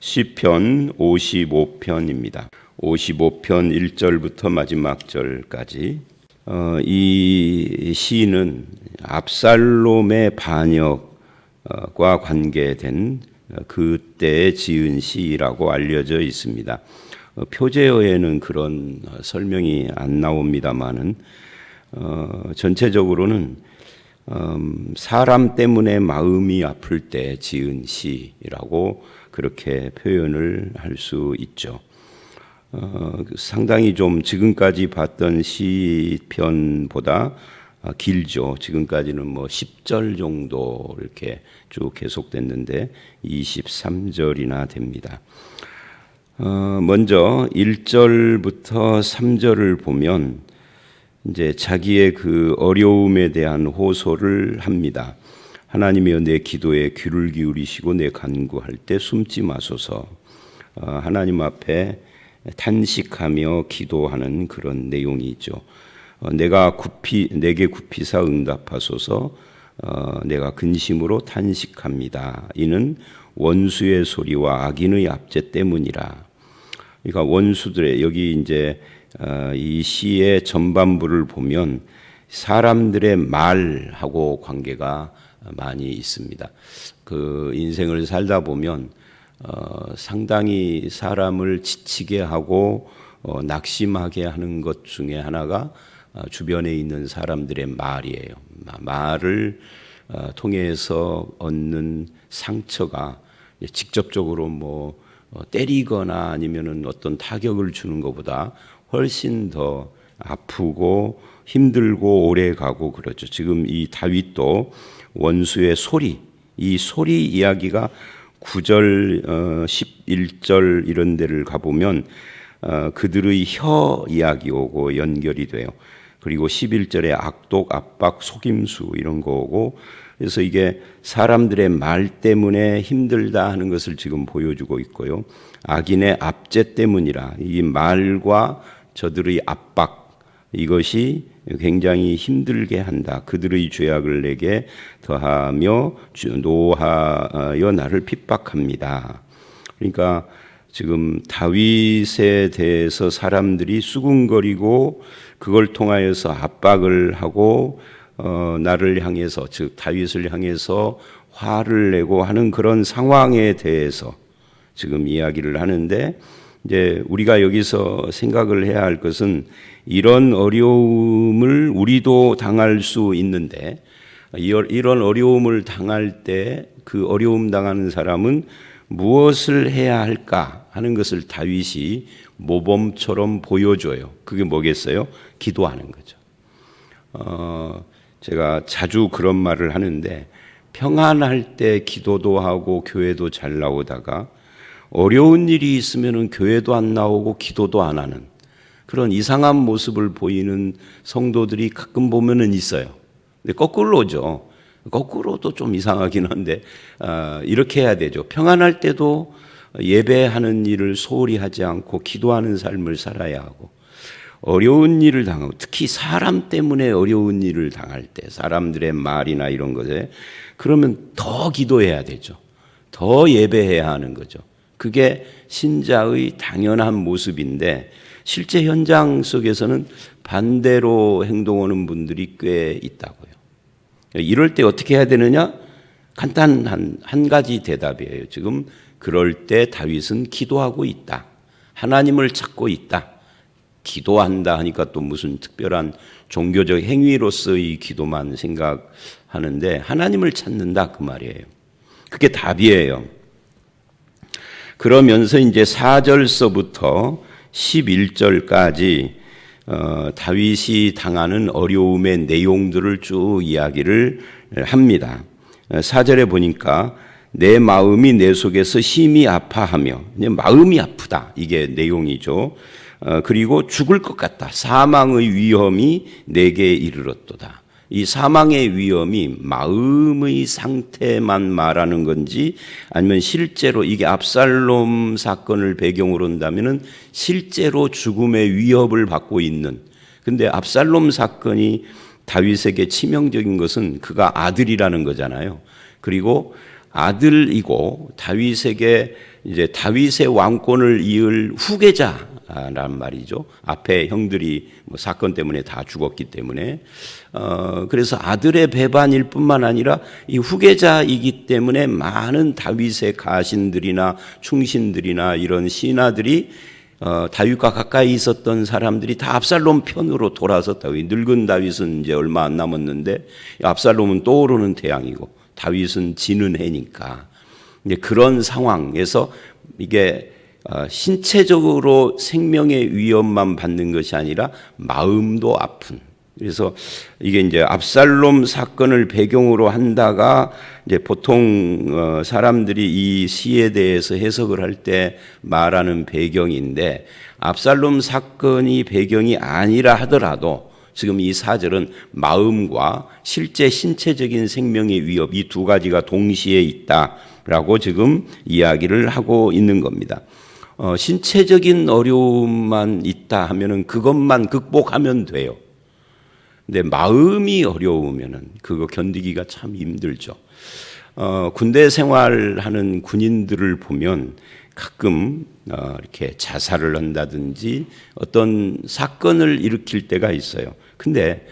시편 55편입니다. 55편 1절부터 마지막 절까지 이 시는 압살롬의 반역과 관계된 그때에 지은 시라고 알려져 있습니다. 표제어에는 그런 설명이 안 나옵니다만은 전체적으로는 사람 때문에 마음이 아플 때 지은 시라고 그렇게 표현을 할 수 있죠. 상당히 좀 지금까지 봤던 시편보다 길죠. 지금까지는 뭐 10절 정도 이렇게 쭉 계속됐는데 23절이나 됩니다. 먼저 1절부터 3절을 보면 이제 자기의 그 어려움에 대한 호소를 합니다. 하나님이여 내 기도에 귀를 기울이시고 내 간구할 때 숨지 마소서. 하나님 앞에 탄식하며 기도하는 그런 내용이 있죠. 내게 굽히사 응답하소서. 내가 근심으로 탄식합니다. 이는 원수의 소리와 악인의 압제 때문이라. 그러니까 원수들의 여기 이제 이 시의 전반부를 보면 사람들의 말하고 관계가 많이 있습니다. 그 인생을 살다 보면 상당히 사람을 지치게 하고 낙심하게 하는 것 중에 하나가 주변에 있는 사람들의 말이에요. 말을 통해서 얻는 상처가 직접적으로 뭐 때리거나 아니면은 어떤 타격을 주는 것보다 훨씬 더 아프고 힘들고 오래 가고 그렇죠. 지금 이 다윗도 원수의 소리, 이 소리 이야기가 9절, 11절 이런 데를 가보면 그들의 혀 이야기 오고 연결이 돼요. 그리고 11절에 악독, 압박, 속임수 이런 거 오고, 그래서 이게 사람들의 말 때문에 힘들다 하는 것을 지금 보여주고 있고요. 악인의 압제 때문이라, 이 말과 저들의 압박, 이것이 굉장히 힘들게 한다. 그들의 죄악을 내게 더하며 노하여 나를 핍박합니다. 그러니까 지금 다윗에 대해서 사람들이 수군거리고 그걸 통하여서 압박을 하고 나를 향해서, 즉 다윗을 향해서 화를 내고 하는 그런 상황에 대해서 지금 이야기를 하는데, 이제 우리가 여기서 생각을 해야 할 것은 이런 어려움을 우리도 당할 수 있는데, 이런 어려움을 당할 때 그 어려움 당하는 사람은 무엇을 해야 할까 하는 것을 다윗이 모범처럼 보여줘요. 그게 뭐겠어요? 기도하는 거죠. 제가 자주 그런 말을 하는데, 평안할 때 기도도 하고 교회도 잘 나오다가 어려운 일이 있으면 교회도 안 나오고 기도도 안 하는 그런 이상한 모습을 보이는 성도들이 가끔 보면은 있어요. 근데 거꾸로죠. 거꾸로도 좀 이상하긴 한데 이렇게 해야 되죠. 평안할 때도 예배하는 일을 소홀히 하지 않고 기도하는 삶을 살아야 하고, 어려운 일을 당하고, 특히 사람 때문에 어려운 일을 당할 때, 사람들의 말이나 이런 것에, 그러면 더 기도해야 되죠. 더 예배해야 하는 거죠. 그게 신자의 당연한 모습인데, 실제 현장 속에서는 반대로 행동하는 분들이 꽤 있다고요. 이럴 때 어떻게 해야 되느냐? 간단한 한 가지 대답이에요. 지금 그럴 때 다윗은 기도하고 있다. 하나님을 찾고 있다. 기도한다 하니까 또 무슨 특별한 종교적 행위로서의 기도만 생각하는데, 하나님을 찾는다 그 말이에요. 그게 답이에요. 그러면서 이제 4절서부터 11절까지 다윗이 당하는 어려움의 내용들을 쭉 이야기를 합니다. 4절에 보니까 내 마음이 내 속에서 심히 아파하며, 마음이 아프다, 이게 내용이죠. 그리고 죽을 것 같다. 사망의 위험이 내게 이르렀도다. 이 사망의 위험이 마음의 상태만 말하는 건지, 아니면 실제로 이게 압살롬 사건을 배경으로 한다면은 실제로 죽음의 위협을 받고 있는, 근데 압살롬 사건이 다윗에게 치명적인 것은 그가 아들이라는 거잖아요. 그리고 아들이고 다윗에게 이제 다윗의 왕권을 이을 후계자란 말이죠. 앞에 형들이 뭐 사건 때문에 다 죽었기 때문에 그래서 아들의 배반일 뿐만 아니라 이 후계자이기 때문에 많은 다윗의 가신들이나 충신들이나 이런 신하들이 다윗과 가까이 있었던 사람들이 다 압살롬 편으로 돌아섰다고. 늙은 다윗은 이제 얼마 안 남았는데 압살롬은 떠오르는 태양이고 다윗은 지는 해니까 이제 그런 상황에서 이게 신체적으로 생명의 위협만 받는 것이 아니라 마음도 아픈. 그래서 이게 이제 압살롬 사건을 배경으로 한다가 이제 보통 사람들이 이 시에 대해서 해석을 할 때 말하는 배경인데 압살롬 사건이 배경이 아니라 하더라도 지금 이 4절은 마음과 실제 신체적인 생명의 위협 이 두 가지가 동시에 있다라고 지금 이야기를 하고 있는 겁니다. 신체적인 어려움만 있다 하면은 그것만 극복하면 돼요. 근데 마음이 어려우면은 그거 견디기가 참 힘들죠. 군대 생활하는 군인들을 보면 가끔 이렇게 자살을 한다든지 어떤 사건을 일으킬 때가 있어요. 근데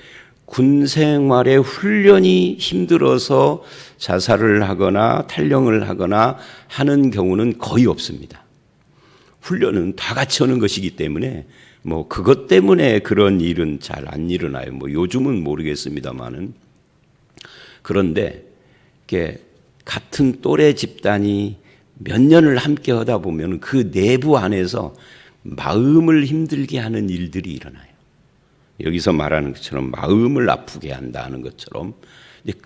군 생활의 훈련이 힘들어서 자살을 하거나 탈영을 하거나 하는 경우는 거의 없습니다. 훈련은 다 같이 하는 것이기 때문에 뭐 그것 때문에 그런 일은 잘 안 일어나요. 뭐 요즘은 모르겠습니다만은. 그런데 이렇게 같은 또래 집단이 몇 년을 함께 하다 보면 그 내부 안에서 마음을 힘들게 하는 일들이 일어나요. 여기서 말하는 것처럼 마음을 아프게 한다는 것처럼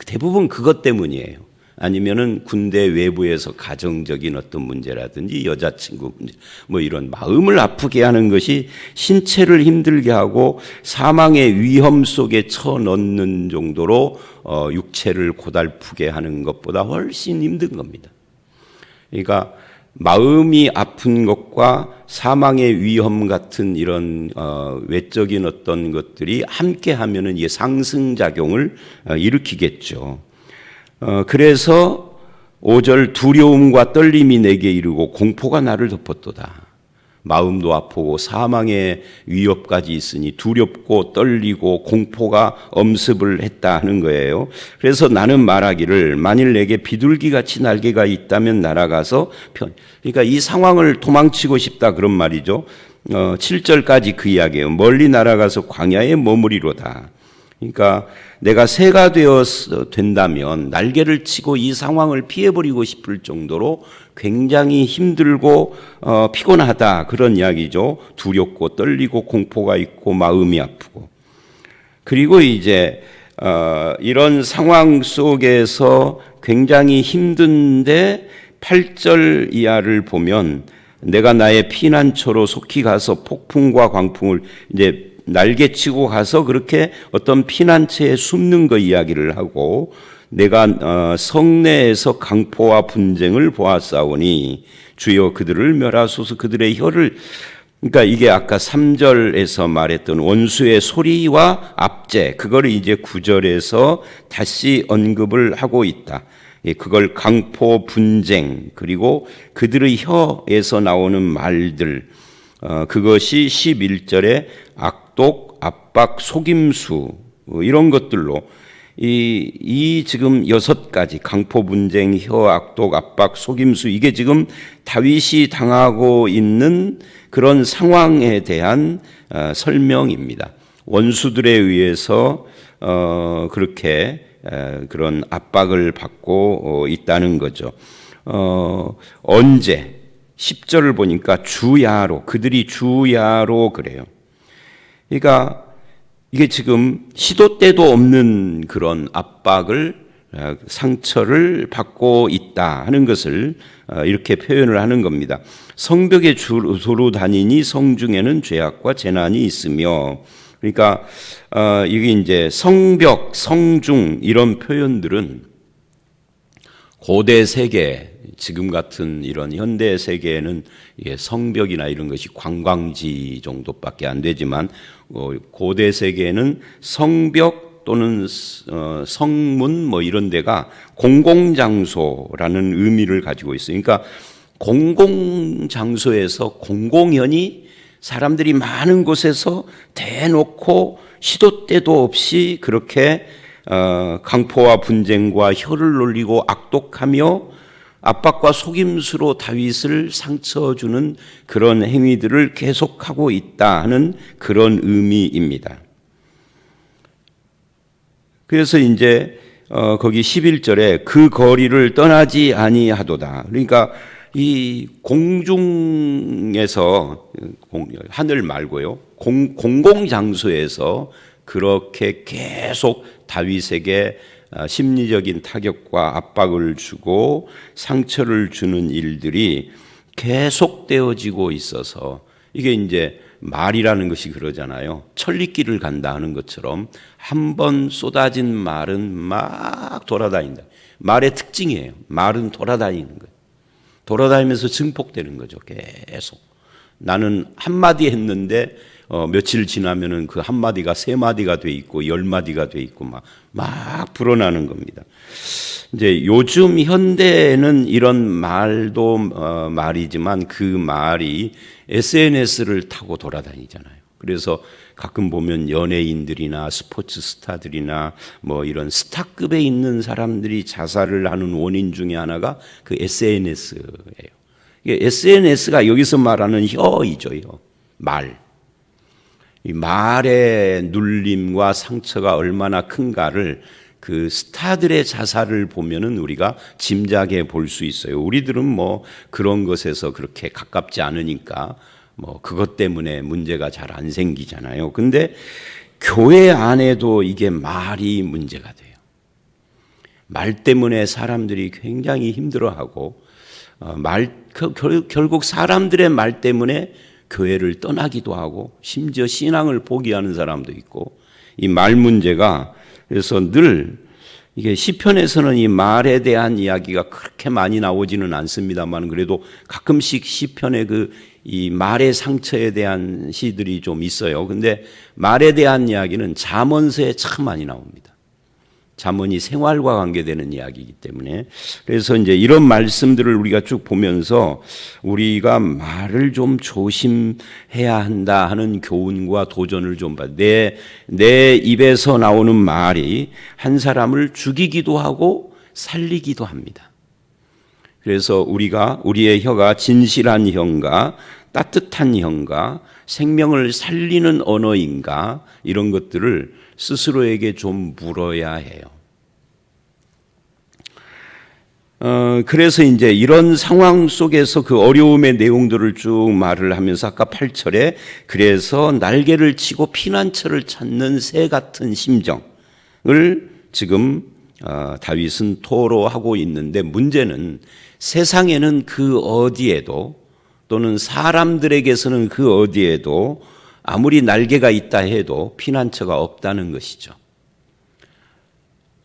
대부분 그것 때문이에요. 아니면은 군대 외부에서 가정적인 어떤 문제라든지 여자친구 문제, 뭐 이런 마음을 아프게 하는 것이 신체를 힘들게 하고 사망의 위험 속에 쳐넣는 정도로 육체를 고달프게 하는 것보다 훨씬 힘든 겁니다. 그러니까 마음이 아픈 것과 사망의 위험 같은 이런 외적인 어떤 것들이 함께 하면은 이게 상승작용을 일으키겠죠. 그래서 5절 두려움과 떨림이 내게 이르고 공포가 나를 덮었도다. 마음도 아프고 사망의 위협까지 있으니 두렵고 떨리고 공포가 엄습을 했다 하는 거예요. 그래서 나는 말하기를 만일 내게 비둘기같이 날개가 있다면 날아가서 그러니까 이 상황을 도망치고 싶다 그런 말이죠. 7절까지 그 이야기예요. 멀리 날아가서 광야에 머무리로다. 그러니까 내가 새가 된다면 날개를 치고 이 상황을 피해버리고 싶을 정도로 굉장히 힘들고 피곤하다 그런 이야기죠. 두렵고 떨리고 공포가 있고 마음이 아프고. 그리고 이제 이런 상황 속에서 굉장히 힘든데 8절 이하를 보면 내가 나의 피난처로 속히 가서 폭풍과 광풍을 이제 날개치고 가서 그렇게 어떤 피난처에 숨는 거 이야기를 하고 내가 성내에서 강포와 분쟁을 보았사오니 주여 그들을 멸하소서 그들의 혀를 그러니까 이게 아까 3절에서 말했던 원수의 소리와 압제 그거를 이제 9절에서 다시 언급을 하고 있다. 그걸 강포 분쟁 그리고 그들의 혀에서 나오는 말들 그것이 11절에 악독, 압박, 속임수 이런 것들로 이 지금 6가지 강포 분쟁, 혀, 악독, 압박, 속임수 이게 지금 다윗이 당하고 있는 그런 상황에 대한 설명입니다. 원수들에 의해서 그렇게 그런 압박을 받고 있다는 거죠. 언제 10절을 보니까 주야로 그들이 주야로 그래요. 그러니까 이게 지금 시도 때도 없는 그런 압박을 상처를 받고 있다 하는 것을 이렇게 표현을 하는 겁니다. 성벽에 두루 다니니 성중에는 죄악과 재난이 있으며 그러니까 이게 이제 성벽, 성중 이런 표현들은 고대 세계 지금 같은 이런 현대 세계에는 성벽이나 이런 것이 관광지 정도밖에 안 되지만 고대 세계에는 성벽, 또는 성문 뭐 이런 데가 공공장소라는 의미를 가지고 있어요. 그러니까 공공장소에서 공공연히 사람들이 많은 곳에서 대놓고 시도 때도 없이 그렇게 강포와 분쟁과 혀를 놀리고 악독하며 압박과 속임수로 다윗을 상처 주는 그런 행위들을 계속하고 있다 하는 그런 의미입니다. 그래서 이제 거기 11절에 그 거리를 떠나지 아니하도다. 그러니까 이 공중에서 하늘 말고요. 공공장소에서 그렇게 계속 다윗에게 심리적인 타격과 압박을 주고 상처를 주는 일들이 계속되어지고 있어서 이게 이제 말이라는 것이 그러잖아요. 천리길을 간다 하는 것처럼 한 번 쏟아진 말은 막 돌아다닌다. 말의 특징이에요. 말은 돌아다니는 거예요. 돌아다니면서 증폭되는 거죠. 계속. 나는 한마디 했는데 며칠 지나면은 그 한마디가 3마디가 돼 있고 10마디가 돼 있고 막 불어나는 겁니다. 이제 요즘 현대에는 이런 말도 말이지만 그 말이 SNS를 타고 돌아다니잖아요. 그래서 가끔 보면 연예인들이나 스포츠 스타들이나 뭐 이런 스타급에 있는 사람들이 자살을 하는 원인 중에 하나가 그 SNS예요. SNS가 여기서 말하는 혀이죠, 혀. 말. 이 말의 눌림과 상처가 얼마나 큰가를 그 스타들의 자살을 보면은 우리가 짐작해 볼 수 있어요. 우리들은 뭐 그런 것에서 그렇게 가깝지 않으니까 뭐 그것 때문에 문제가 잘 안 생기잖아요. 근데 교회 안에도 이게 말이 문제가 돼요. 말 때문에 사람들이 굉장히 힘들어하고 결국 사람들의 말 때문에 교회를 떠나기도 하고 심지어 신앙을 포기하는 사람도 있고 이 말 문제가 그래서 늘 이게 시편에서는 이 말에 대한 이야기가 그렇게 많이 나오지는 않습니다만 그래도 가끔씩 시편에 이 말의 상처에 대한 시들이 좀 있어요. 근데 말에 대한 이야기는 잠언서에 참 많이 나옵니다. 잠언이 생활과 관계되는 이야기이기 때문에 그래서 이제 이런 말씀들을 우리가 쭉 보면서 우리가 말을 좀 조심해야 한다 하는 교훈과 도전을 좀 봐. 내 입에서 나오는 말이 한 사람을 죽이기도 하고 살리기도 합니다. 그래서 우리의 혀가 진실한 혀인가 따뜻한 혀인가 생명을 살리는 언어인가 이런 것들을 스스로에게 좀 물어야 해요. 그래서 이제 이런 상황 속에서 그 어려움의 내용들을 쭉 말을 하면서 아까 8절에 그래서 날개를 치고 피난처를 찾는 새 같은 심정을 지금 다윗은 토로하고 있는데 문제는 세상에는 그 어디에도 또는 사람들에게서는 그 어디에도 아무리 날개가 있다 해도 피난처가 없다는 것이죠.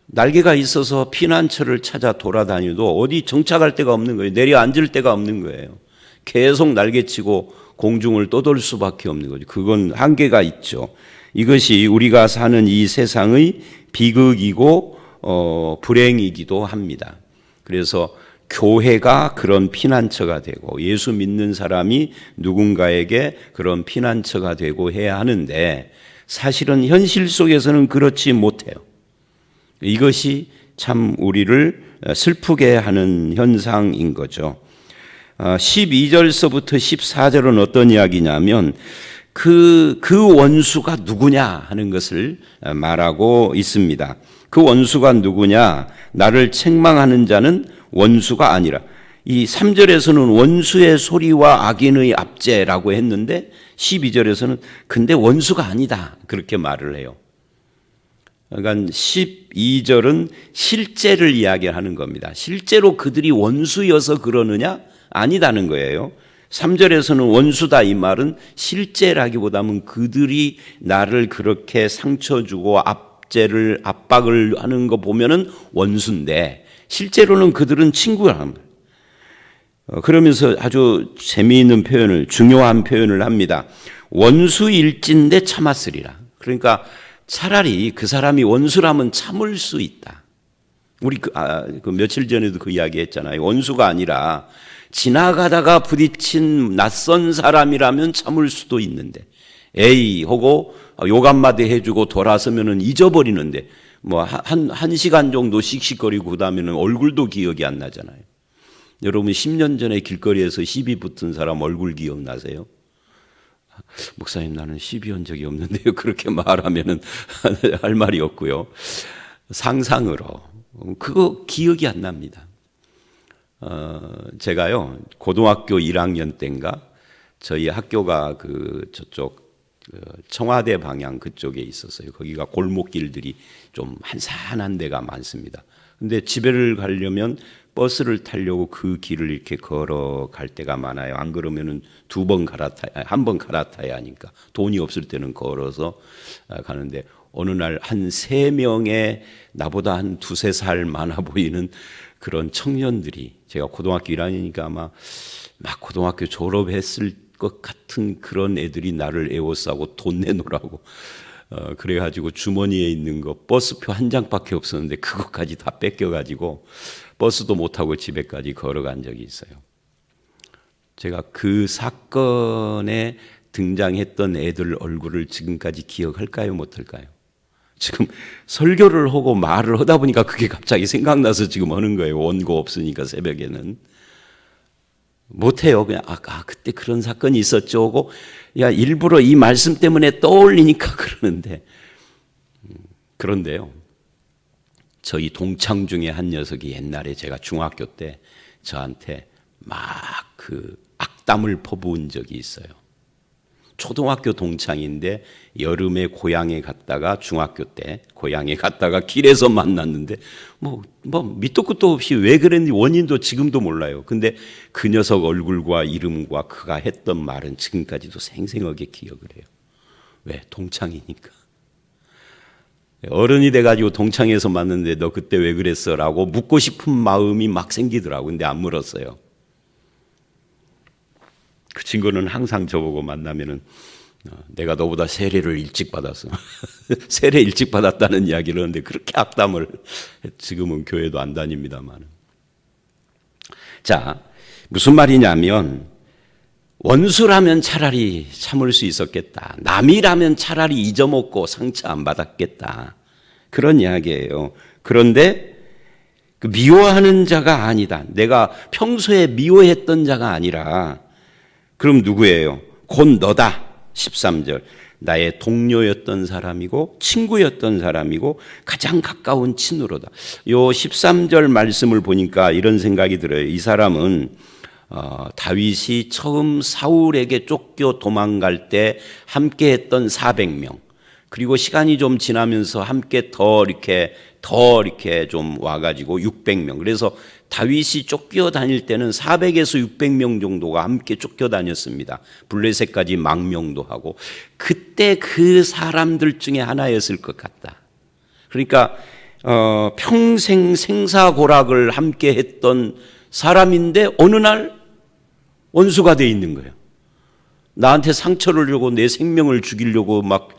날개가 있어서 피난처를 찾아 돌아다녀도 어디 정착할 데가 없는 거예요. 내려앉을 데가 없는 거예요. 계속 날개치고 공중을 떠돌 수밖에 없는 거죠. 그건 한계가 있죠. 이것이 우리가 사는 이 세상의 비극이고 불행이기도 합니다. 그래서 교회가 그런 피난처가 되고 예수 믿는 사람이 누군가에게 그런 피난처가 되고 해야 하는데 사실은 현실 속에서는 그렇지 못해요. 이것이 참 우리를 슬프게 하는 현상인 거죠. 12절서부터 14절은 어떤 이야기냐면 그 원수가 누구냐 하는 것을 말하고 있습니다. 그 원수가 누구냐? 나를 책망하는 자는 원수가 아니라 이 3절에서는 원수의 소리와 악인의 압제라고 했는데 12절에서는 근데 원수가 아니다 그렇게 말을 해요. 그러니까 12절은 실제를 이야기하는 겁니다. 실제로 그들이 원수여서 그러느냐? 아니다는 거예요. 3절에서는 원수다 이 말은 실제라기보다는 그들이 나를 그렇게 상처 주고 압박을 하는 거 보면은 원수인데 실제로는 그들은 친구랍니다. 그러면서 아주 재미있는 표현을 중요한 표현을 합니다. 원수일진데 참았으리라. 그러니까 차라리 그 사람이 원수라면 참을 수 있다. 우리 그 며칠 전에도 그 이야기 했잖아요. 원수가 아니라 지나가다가 부딪힌 낯선 사람이라면 참을 수도 있는데, 에이 하고 욕 한마디 해주고 돌아서면은 잊어버리는데, 뭐 한 시간 정도 씩씩거리고 그다음에는 얼굴도 기억이 안 나잖아요. 여러분 10년 전에 길거리에서 시비 붙은 사람 얼굴 기억나세요? 목사님 나는 시비한 적이 없는데요. 그렇게 말하면은 할 말이 없고요. 상상으로 그거 기억이 안 납니다. 제가요 고등학교 1학년 때인가 저희 학교가 저쪽 청와대 방향 그쪽에 있었어요. 거기가 골목길들이 좀 한산한 데가 많습니다. 근데 집에를 가려면 버스를 타려고 그 길을 이렇게 걸어갈 때가 많아요. 안 그러면은 한 번 갈아타야 하니까 돈이 없을 때는 걸어서 가는데 어느 날 한 3명의 나보다 한 2-3살 많아 보이는 그런 청년들이, 제가 고등학교 1학년이니까 아마 막 고등학교 졸업했을 것 같은 그런 애들이 나를 에워싸고 돈 내놓으라고 그래가지고 주머니에 있는 거 버스표 한 장밖에 없었는데 그것까지 다 뺏겨가지고 버스도 못 타고 집에까지 걸어간 적이 있어요. 제가 그 사건에 등장했던 애들 얼굴을 지금까지 기억할까요, 못할까요? 지금 설교를 하고 말을 하다 보니까 그게 갑자기 생각나서 지금 하는 거예요. 원고 없으니까 새벽에는. 못해요. 그냥 그때 그런 사건이 있었죠 하고 야 일부러 이 말씀 때문에 떠올리니까 그러는데, 그런데요 저희 동창 중에 한 녀석이 옛날에 제가 중학교 때 저한테 막 악담을 퍼부은 적이 있어요. 초등학교 동창인데 여름에 고향에 갔다가 중학교 때 고향에 갔다가 길에서 만났는데 뭐 밑도 끝도 없이 왜 그랬는지 원인도 지금도 몰라요. 근데 그 녀석 얼굴과 이름과 그가 했던 말은 지금까지도 생생하게 기억을 해요. 왜? 동창이니까. 어른이 돼가지고 동창회에서 만났는데 너 그때 왜 그랬어? 라고 묻고 싶은 마음이 막 생기더라고요. 근데 안 물었어요. 그 친구는 항상 저보고 만나면은 내가 너보다 세례를 일찍 받았어. 세례 일찍 받았다는 이야기를 하는데 그렇게 악담을, 지금은 교회도 안 다닙니다만. 자, 무슨 말이냐면 원수라면 차라리 참을 수 있었겠다. 남이라면 차라리 잊어먹고 상처 안 받았겠다. 그런 이야기예요. 그런데 그 미워하는 자가 아니다. 내가 평소에 미워했던 자가 아니라 그럼 누구예요? 곧 너다. 13절. 나의 동료였던 사람이고 친구였던 사람이고 가장 가까운 친으로다. 요 13절 말씀을 보니까 이런 생각이 들어요. 이 사람은 다윗이 처음 사울에게 쫓겨 도망갈 때 함께 했던 400명, 그리고 시간이 좀 지나면서 함께 더 이렇게 좀 와가지고 600명. 그래서 다윗이 쫓겨 다닐 때는 400에서 600명 정도가 함께 쫓겨 다녔습니다. 블레셋까지 망명도 하고. 그때 그 사람들 중에 하나였을 것 같다. 그러니까 평생 생사고락을 함께 했던 사람인데 어느 날 원수가 돼 있는 거예요. 나한테 상처를 주고 내 생명을 죽이려고 막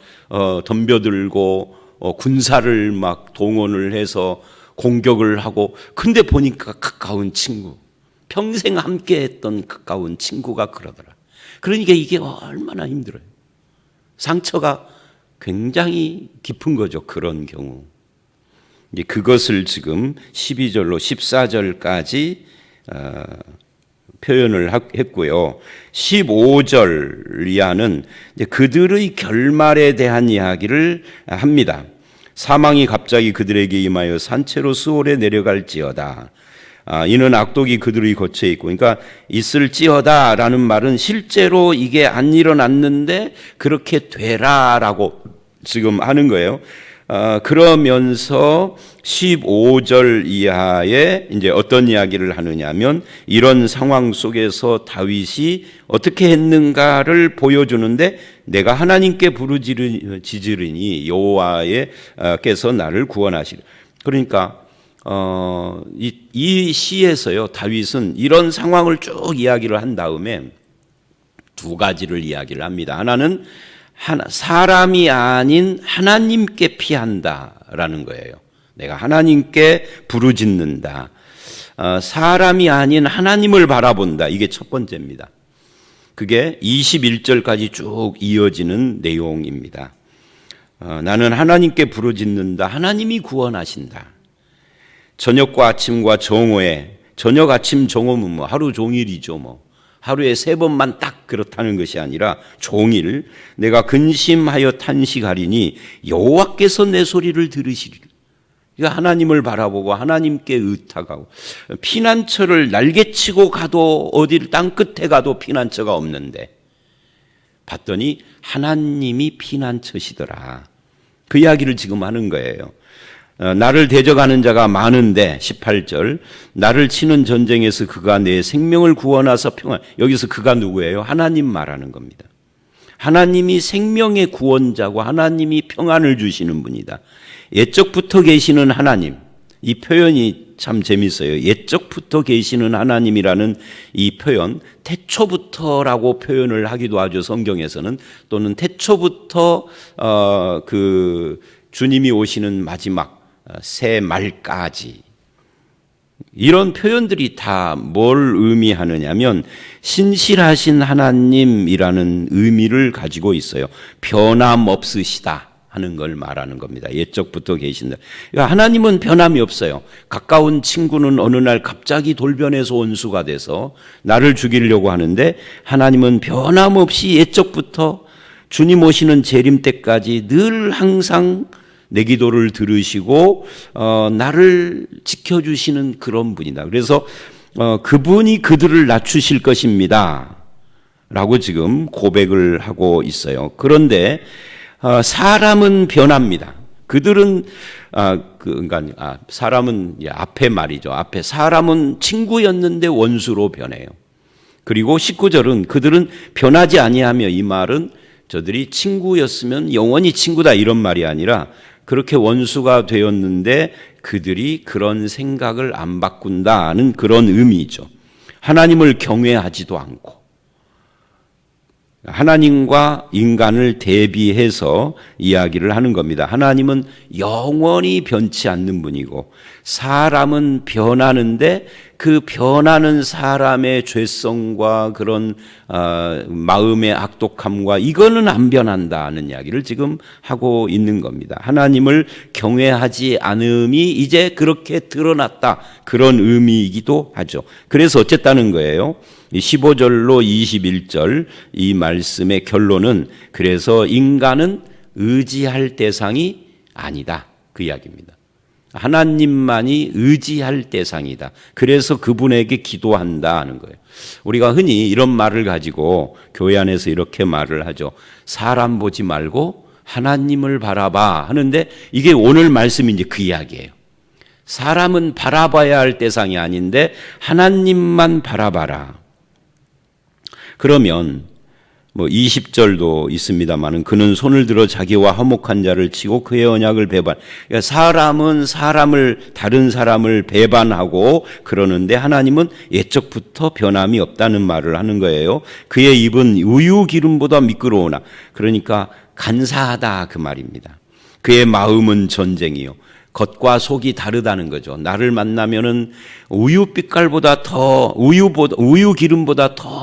덤벼들고 군사를 막 동원을 해서 공격을 하고, 근데 보니까 가까운 친구, 평생 함께 했던 가까운 친구가 그러더라. 그러니까 이게 얼마나 힘들어요. 상처가 굉장히 깊은 거죠. 그런 경우. 이제 그것을 지금 12절로 14절까지 표현을 했고요. 15절 이하는 그들의 결말에 대한 이야기를 합니다. 사망이 갑자기 그들에게 임하여 산채로 수월에 내려갈지어다. 이는 악독이 그들의 거처에 있고, 그러니까 있을지어다라는 말은 실제로 이게 안 일어났는데 그렇게 되라라고 지금 하는 거예요. 그러면서 15절 이하에 이제 어떤 이야기를 하느냐면 이런 상황 속에서 다윗이 어떻게 했는가를 보여주는데, 내가 하나님께 부르짖으리니 여호와께서 나를 구원하시리. 그러니까 이 시에서요 다윗은 이런 상황을 쭉 이야기를 한 다음에 두 가지를 이야기를 합니다. 하나는 사람이 아닌 하나님께 피한다라는 거예요. 내가 하나님께 부르짖는다. 사람이 아닌 하나님을 바라본다. 이게 첫 번째입니다. 그게 21절까지 쭉 이어지는 내용입니다. 나는 하나님께 부르짖는다. 하나님이 구원하신다. 저녁과 아침과 정오에, 저녁, 아침, 정오면 뭐 하루 종일이죠. 뭐 하루에 3번만 딱 그렇다는 것이 아니라 종일 내가 근심하여 탄식하리니 여호와께서 내 소리를 들으시리라. 하나님을 바라보고 하나님께 의탁하고, 피난처를 날개치고 가도 어딜 땅끝에 가도 피난처가 없는데 봤더니 하나님이 피난처시더라. 그 이야기를 지금 하는 거예요. 나를 대적하는 자가 많은데 18절 나를 치는 전쟁에서 그가 내 생명을 구원하사 평안. 여기서 그가 누구예요? 하나님 말하는 겁니다. 하나님이 생명의 구원자고 하나님이 평안을 주시는 분이다. 옛적부터 계시는 하나님, 이 표현이 참 재밌어요. 옛적부터 계시는 하나님이라는 이 표현, 태초부터라고 표현을 하기도 하죠. 성경에서는. 또는 태초부터 그 주님이 오시는 마지막 새 말까지, 이런 표현들이 다 뭘 의미하느냐면 신실하신 하나님이라는 의미를 가지고 있어요. 변함없으시다 하는 걸 말하는 겁니다. 옛적부터 계신다. 그러니까 하나님은 변함이 없어요. 가까운 친구는 어느 날 갑자기 돌변해서 원수가 돼서 나를 죽이려고 하는데 하나님은 변함없이 옛적부터 주님 오시는 재림 때까지 늘 항상 내 기도를 들으시고 나를 지켜주시는 그런 분이다. 그래서 그분이 그들을 낮추실 것입니다 라고 지금 고백을 하고 있어요. 그런데 사람은 변합니다. 그들은 사람은 앞에 말이죠. 앞에 사람은 친구였는데 원수로 변해요. 그리고 19절은 그들은 변하지 아니하며, 이 말은 저들이 친구였으면 영원히 친구다 이런 말이 아니라 그렇게 원수가 되었는데 그들이 그런 생각을 안 바꾼다는 그런 의미죠. 하나님을 경외하지도 않고 하나님과 인간을 대비해서 이야기를 하는 겁니다. 하나님은 영원히 변치 않는 분이고 사람은 변하는데 그 변하는 사람의 죄성과 그런 마음의 악독함과 이거는 안 변한다는 이야기를 지금 하고 있는 겁니다. 하나님을 경외하지 않음이 이제 그렇게 드러났다, 그런 의미이기도 하죠. 그래서 어쨌다는 거예요. 15절로 21절 이 말씀의 결론은 그래서 인간은 의지할 대상이 아니다, 그 이야기입니다. 하나님만이 의지할 대상이다. 그래서 그분에게 기도한다 하는 거예요. 우리가 흔히 이런 말을 가지고 교회 안에서 이렇게 말을 하죠. 사람 보지 말고 하나님을 바라봐 하는데 이게 오늘 말씀이 이제 그 이야기예요. 사람은 바라봐야 할 대상이 아닌데 하나님만 바라봐라. 그러면 20절도 있습니다만은 그는 손을 들어 자기와 화목한 자를 치고 그의 언약을 배반. 그러니까 사람은 다른 사람을 배반하고 그러는데 하나님은 옛적부터 변함이 없다는 말을 하는 거예요. 그의 입은 우유 기름보다 미끄러우나, 그러니까 간사하다 그 말입니다. 그의 마음은 전쟁이요. 겉과 속이 다르다는 거죠. 나를 만나면은 우유 기름보다 더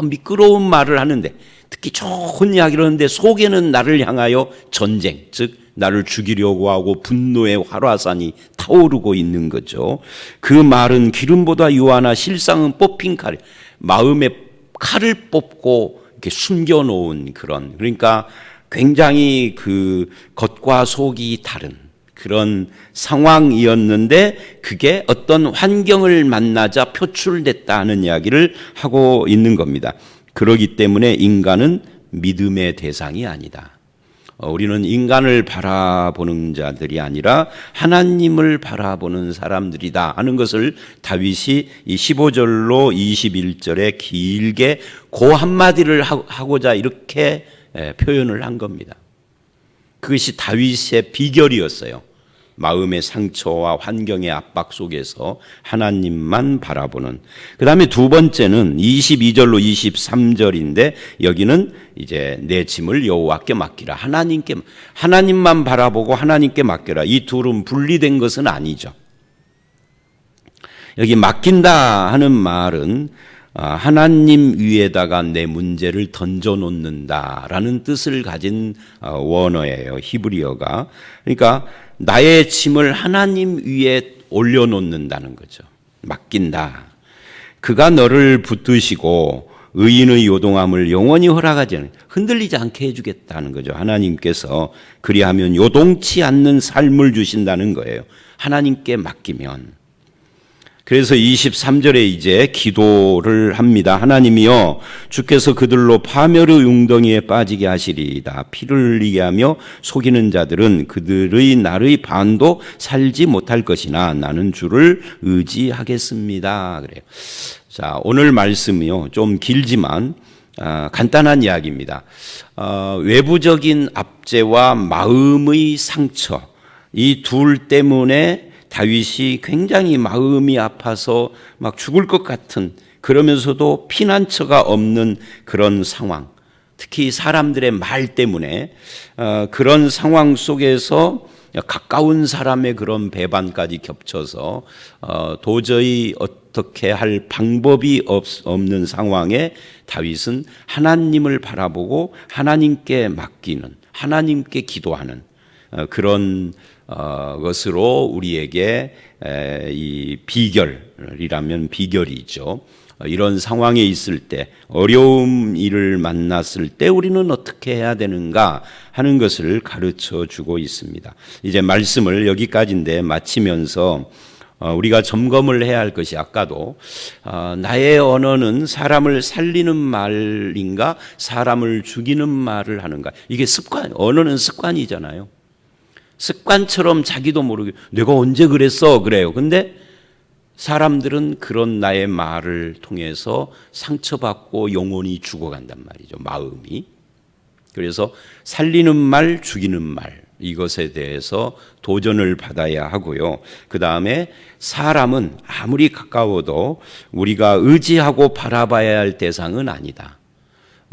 미끄러운 말을 하는데, 특히 좋은 이야기를 하는데 속에는 나를 향하여 전쟁, 즉 나를 죽이려고 하고 분노의 활화산이 타오르고 있는 거죠. 그 말은 기름보다 유하나 실상은 뽑힌 칼, 마음에 칼을 뽑고 이렇게 숨겨놓은 그런, 그러니까 굉장히 그 겉과 속이 다른 그런 상황이었는데 그게 어떤 환경을 만나자 표출됐다 하는 이야기를 하고 있는 겁니다. 그러기 때문에 인간은 믿음의 대상이 아니다. 우리는 인간을 바라보는 자들이 아니라 하나님을 바라보는 사람들이다 하는 것을 다윗이 이 15절로 21절에 길게 그 한마디를 하고자 이렇게 표현을 한 겁니다. 그것이 다윗의 비결이었어요. 마음의 상처와 환경의 압박 속에서 하나님만 바라보는. 그 다음에 두 번째는 22절로 23절인데 여기는 이제 내 짐을 여호와께 맡기라. 하나님만 바라보고 하나님께 맡겨라. 이 둘은 분리된 것은 아니죠. 여기 맡긴다 하는 말은 하나님 위에다가 내 문제를 던져놓는다라는 뜻을 가진 원어예요. 히브리어가. 그러니까 나의 짐을 하나님 위에 올려놓는다는 거죠. 맡긴다. 그가 너를 붙드시고 의인의 요동함을 영원히 허락하지 않는, 흔들리지 않게 해주겠다는 거죠. 하나님께서 그리하면 요동치 않는 삶을 주신다는 거예요. 하나님께 맡기면. 그래서 23절에 이제 기도를 합니다. 하나님이여, 주께서 그들로 파멸의 웅덩이에 빠지게 하시리이다. 피를 흘리게 하며 속이는 자들은 그들의 날의 반도 살지 못할 것이나 나는 주를 의지하겠습니다. 그래요. 자, 오늘 말씀이요, 좀 길지만 간단한 이야기입니다. 외부적인 압제와 마음의 상처, 이 둘 때문에 다윗이 굉장히 마음이 아파서 막 죽을 것 같은, 그러면서도 피난처가 없는 그런 상황, 특히 사람들의 말 때문에 그런 상황 속에서 가까운 사람의 그런 배반까지 겹쳐서 도저히 어떻게 할 방법이 없는 상황에 다윗은 하나님을 바라보고 하나님께 맡기는, 하나님께 기도하는 그런 것으로 우리에게 이 비결이라면 비결이죠. 이런 상황에 있을 때, 어려운 일을 만났을 때 우리는 어떻게 해야 되는가 하는 것을 가르쳐 주고 있습니다. 이제 말씀을 여기까지인데 마치면서 우리가 점검을 해야 할 것이, 아까도 나의 언어는 사람을 살리는 말인가 사람을 죽이는 말을 하는가. 이게 습관, 언어는 습관이잖아요. 습관처럼 자기도 모르게 내가 언제 그랬어 그래요. 근데 사람들은 그런 나의 말을 통해서 상처받고 영혼이 죽어간단 말이죠. 마음이. 그래서 살리는 말, 죽이는 말, 이것에 대해서 도전을 받아야 하고요. 그 다음에 사람은 아무리 가까워도 우리가 의지하고 바라봐야 할 대상은 아니다.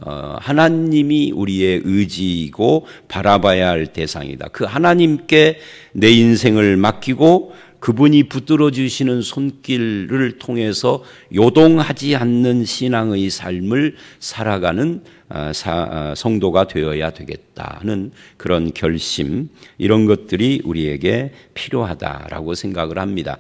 하나님이 우리의 의지이고 바라봐야 할 대상이다. 그 하나님께 내 인생을 맡기고 그분이 붙들어 주시는 손길을 통해서 요동하지 않는 신앙의 삶을 살아가는 성도가 되어야 되겠다 하는 그런 결심, 이런 것들이 우리에게 필요하다라고 생각을 합니다.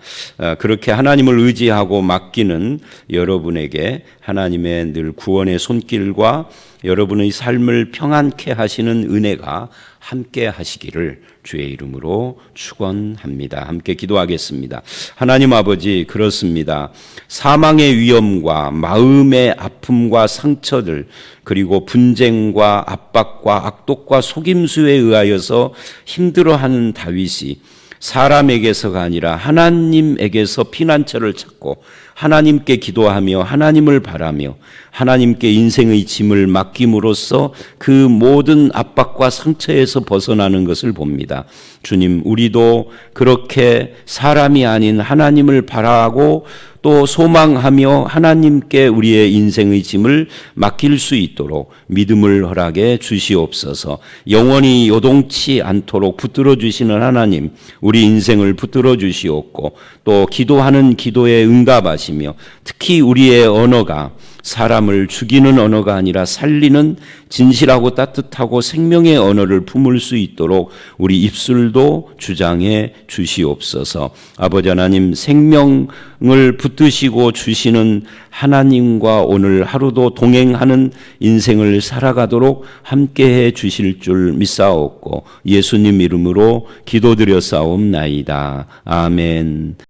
그렇게 하나님을 의지하고 맡기는 여러분에게 하나님의 늘 구원의 손길과 여러분의 삶을 평안케 하시는 은혜가 함께 하시기를 주의 이름으로 축원합니다. 함께 기도하겠습니다. 하나님 아버지, 그렇습니다. 사망의 위험과 마음의 아픔과 상처들, 그리고 분쟁과 압박과 악독과 속임수에 의하여서 힘들어하는 다윗이 사람에게서가 아니라 하나님에게서 피난처를 찾고 하나님께 기도하며 하나님을 바라며 하나님께 인생의 짐을 맡김으로써 그 모든 압박과 상처에서 벗어나는 것을 봅니다. 주님, 우리도 그렇게 사람이 아닌 하나님을 바라고 또 소망하며 하나님께 우리의 인생의 짐을 맡길 수 있도록 믿음을 허락해 주시옵소서. 영원히 요동치 않도록 붙들어 주시는 하나님, 우리 인생을 붙들어 주시옵고 또 기도하는 기도에 응답하시며 특히 우리의 언어가 사람을 죽이는 언어가 아니라 살리는 진실하고 따뜻하고 생명의 언어를 품을 수 있도록 우리 입술도 주장해 주시옵소서. 아버지 하나님, 생명을 붙드시고 주시는 하나님과 오늘 하루도 동행하는 인생을 살아가도록 함께해 주실 줄 믿사옵고 예수님 이름으로 기도드려 싸움나이다. 아멘.